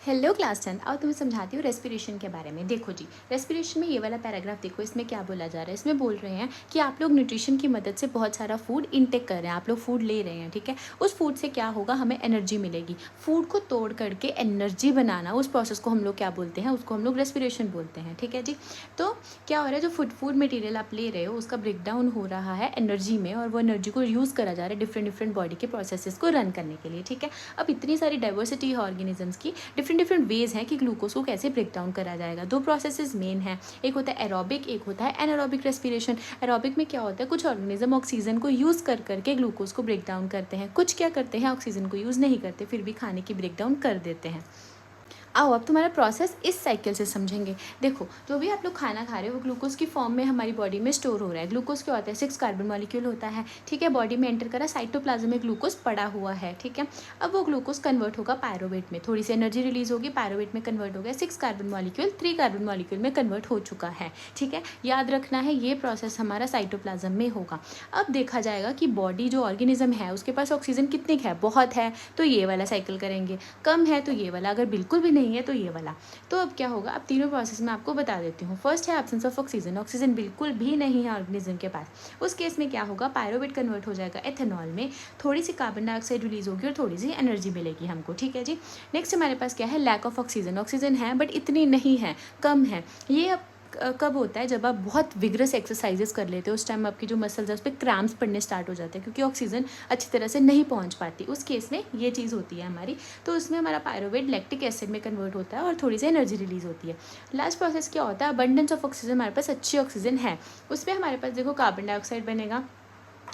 Hello class 10। अब तुम्हें समझाती हूँ रेस्पिरेशन के बारे में। देखो जी, रेस्पिरेशन में ये वाला पैराग्राफ देखो, इसमें क्या बोला जा रहा है। इसमें बोल रहे हैं कि आप लोग न्यूट्रिशन की मदद से बहुत सारा फूड इनटेक कर रहे हैं, आप लोग फूड ले रहे हैं, ठीक है। उस फूड से क्या होगा, हमें एनर्जी मिलेगी। फूड को तोड़ करके एनर्जी बनाना, उस प्रोसेस को हम लोग क्या बोलते हैं, उसको हम लोग रेस्पिरेशन बोलते हैं, ठीक है जी। तो क्या हो रहा है, जो फूड मटेरियल आप ले रहे हो उसका ब्रेक डाउन हो रहा है एनर्जी में, और वो एनर्जी को यूज़ करा जा रहा है डिफरेंट बॉडी के प्रोसेसेस को रन करने के लिए, ठीक है। अब इतनी सारी डाइवर्सिटी है ऑर्गेनिजम्स की, डिफरेंट वेज हैं कि ग्लूकोज को कैसे ब्रेक डाउन करा जाएगा। दो प्रोसेसेस मेन हैं, एक होता है एरोबिक, एक होता है एनारोबिक रेस्पिरेशन। एरोबिक में क्या होता है, कुछ ऑर्गेनिज्म ऑक्सीजन को यूज़ कर करके ग्लूकोज को ब्रेक डाउन करते हैं, कुछ क्या करते हैं ऑक्सीजन को यूज़ नहीं करते, फिर भी खाने की ब्रेक डाउन कर देते हैं। आओ अब तुम्हारा प्रोसेस इस साइकिल से समझेंगे। देखो, जो भी आप लोग खाना खा रहे हो वो ग्लूकोज की फॉर्म में हमारी बॉडी में स्टोर हो रहा है। ग्लूकोज क्या होता है, 6 कार्बन मॉलिक्यूल होता है, ठीक है। बॉडी में एंटर करा, साइटोप्लाज्म में ग्लूकोज पड़ा हुआ है, ठीक है। अब वो ग्लूकोज कन्वर्ट होगा पायरोवेट में, थोड़ी सी एनर्जी रिलीज होगी, पायरोवेट में कन्वर्ट हो गया, 6 कार्बन मॉलिक्यूल 3 कार्बन मॉलिक्यूल में कन्वर्ट हो चुका है, ठीक है। याद रखना है ये प्रोसेस हमारा साइटोप्लाज्म में होगा। अब देखा जाएगा कि बॉडी जो ऑर्गेनिज्म है उसके पास ऑक्सीजन कितनी है, बहुत है तो ये वाला साइकिल करेंगे, कम है तो ये वाला, अगर बिल्कुल भी नहीं है तो ये वाला। तो अब क्या होगा, अब तीनों प्रोसेस में आपको बता देती हूँ। फर्स्ट है एब्सेंस ऑफ ऑक्सीजन, ऑक्सीजन बिल्कुल भी नहीं है ऑर्गेनिज्म के पास। उस केस में क्या होगा, पायरोवेट कन्वर्ट हो जाएगा एथेनॉल में, थोड़ी सी कार्बन डाइऑक्साइड रिलीज होगी और थोड़ी सी एनर्जी मिलेगी हमको, ठीक है जी। नेक्स्ट हमारे पास क्या है, लैक ऑफ ऑक्सीजन, ऑक्सीजन है बट इतनी नहीं है, कम है। ये अब कब होता है, जब आप बहुत विग्रस एक्सरसाइजेस कर लेते हो, उस टाइम आपकी जो मसल्स है उस पर क्रैम्प्स पड़ने स्टार्ट हो जाते हैं, क्योंकि ऑक्सीजन अच्छी तरह से नहीं पहुंच पाती। उस केस में ये चीज़ होती है हमारी। तो उसमें हमारा पायरोवेट लैक्टिक एसिड में कन्वर्ट होता है और थोड़ी सी एनर्जी रिलीज होती है। लास्ट प्रोसेस क्या होता है, अबंडेंस ऑफ ऑक्सीजन, हमारे पास अच्छी ऑक्सीजन है, उसमें हमारे पास देखो कार्बन डाइऑक्साइड बनेगा,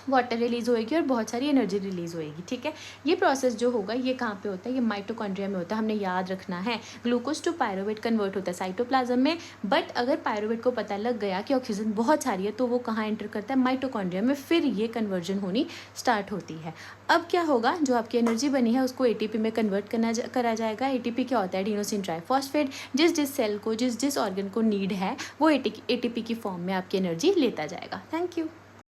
वाटर रिलीज़ होएगी और बहुत सारी एनर्जी रिलीज़ होएगी, ठीक है। ये प्रोसेस जो होगा ये कहाँ पे होता है, ये माइटोकॉन्ड्रिया में होता है। हमने याद रखना है, ग्लूकोज टू पायरोवेट कन्वर्ट होता है साइटोप्लाज्म में, बट अगर पायरोवेट को पता लग गया कि ऑक्सीजन बहुत सारी है तो वो कहाँ एंटर करता है, माइटोकॉन्ड्रिया में, फिर ये कन्वर्जन होनी स्टार्ट होती है। अब क्या होगा, जो आपकी एनर्जी बनी है उसको एटीपी में कन्वर्ट करा जाएगा। एटीपी क्या होता है, एडिनोसिन ट्राइफॉस्फेट। जिस सेल को, जिस ऑर्गन को नीड है वो एटीपी की फॉर्म में आपकी एनर्जी लेता जाएगा। Thank you.